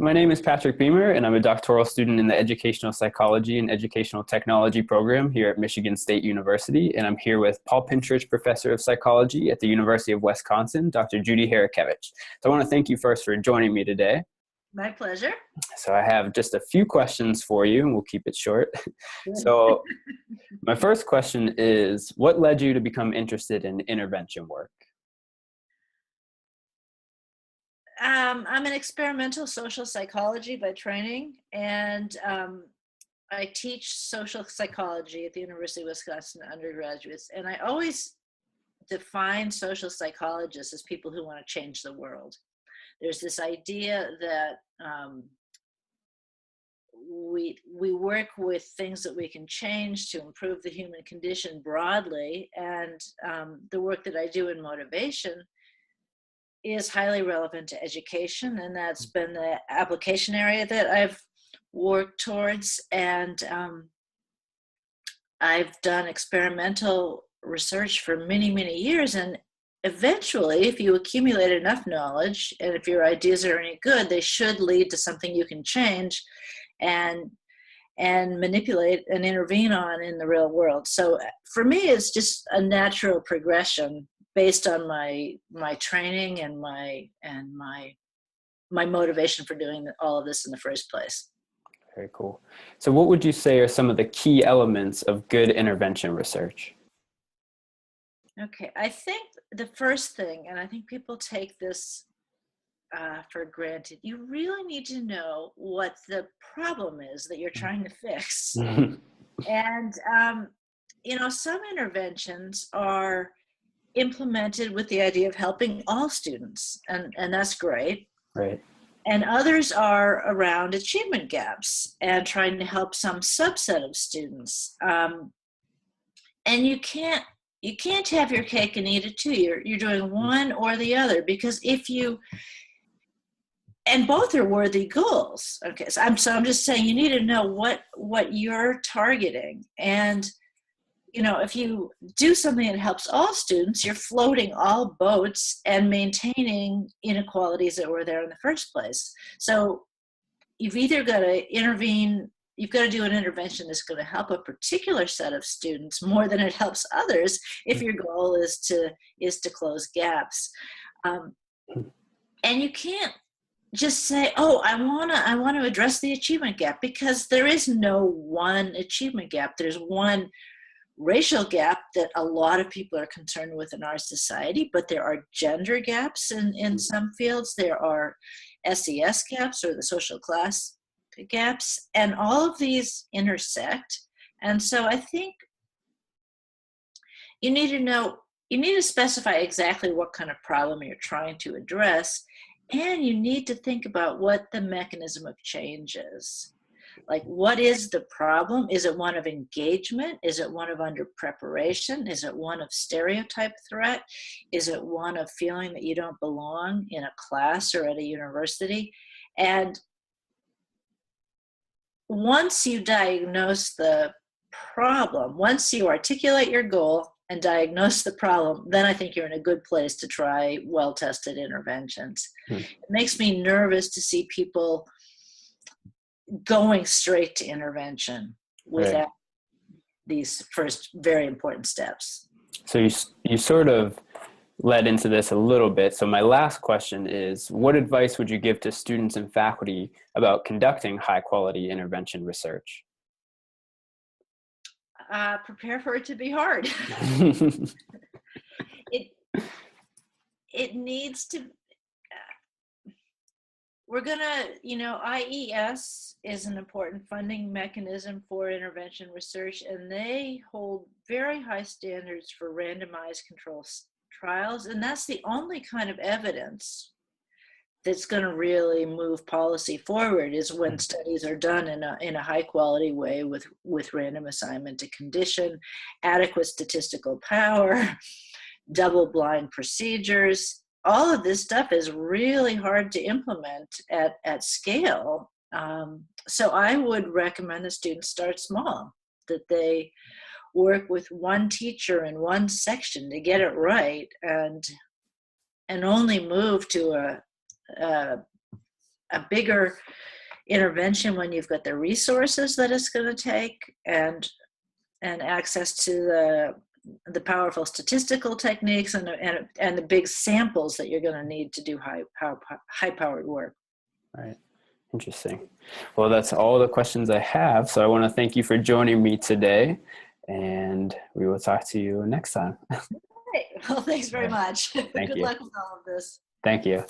My name is Patrick Beamer, and I'm a doctoral student in the Educational Psychology and Educational Technology program here at Michigan State University. And I'm here with Paul Pinterich, Professor of Psychology at the University of Wisconsin, Dr. Judith Harackiewicz. So I want to thank you first for joining me today. My pleasure. So I have just a few questions for you, and we'll keep it short. So my first question is, what led you to become interested in intervention work? I'm an experimental social psychology by training, and I teach social psychology at the University of Wisconsin undergraduates. And I always define social psychologists as people who want to change the world. There's this idea that we work with things that we can change to improve the human condition broadly, and the work that I do in motivation is highly relevant to education, and that's been the application area that I've worked towards. And I've done experimental research for many, many years, and eventually, if you accumulate enough knowledge, and if your ideas are any good, they should lead to something you can change and manipulate and intervene on in the real world. So for me, it's just a natural progression based on my training and my motivation for doing all of this in the first place. Very cool. So what would you say are some of the key elements of good intervention research? Okay, I think the first thing, and I think people take this for granted, you really need to know what the problem is that you're trying to fix. And, some interventions are implemented with the idea of helping all students, and that's great. Right. And others are around achievement gaps and trying to help some subset of students. And you can't have your cake and eat it too. You're doing one or the other, because and both are worthy goals. Okay, so I'm just saying you need to know what you're targeting. And if you do something that helps all students, you're floating all boats and maintaining inequalities that were there in the first place. So you've either got to intervene, you've got to do an intervention that's going to help a particular set of students more than it helps others if your goal is to close gaps. And you can't just say, oh, I want to address the achievement gap, because there is no one achievement gap. There's one racial gap that a lot of people are concerned with in our society, but there are gender gaps in some fields. There are SES gaps, or the social class gaps, and all of these intersect. And so I think you need to specify exactly what kind of problem you're trying to address, and you need to think about what the mechanism of change is. Like, what is the problem? Is it one of engagement? Is it one of under preparation? Is it one of stereotype threat? Is it one of feeling that you don't belong in a class or at a university? And once you diagnose the problem, once you articulate your goal and diagnose the problem, then I think you're in a good place to try well-tested interventions. It makes me nervous to see people going straight to intervention without these first very important steps. So you sort of led into this a little bit. So my last question is, what advice would you give to students and faculty about conducting high quality intervention research? Prepare for it to be hard. It needs to, we're gonna, IES is an important funding mechanism for intervention research, and they hold very high standards for randomized control trials, and that's the only kind of evidence that's going to really move policy forward, is when studies are done in a high quality way with random assignment to condition, adequate statistical power, double blind procedures. All of this stuff is really hard to implement at scale. So I would recommend the students start small, that they work with one teacher in one section to get it right, and only move to a a bigger intervention when you've got the resources that it's going to take and access to the powerful statistical techniques and the big samples that you're going to need to do high-powered work. Right. Interesting. Well, that's all the questions I have. So I want to thank you for joining me today, and we will talk to you next time. Great. Well, thanks very much. Thank Good you. luck with all of this. Thank you.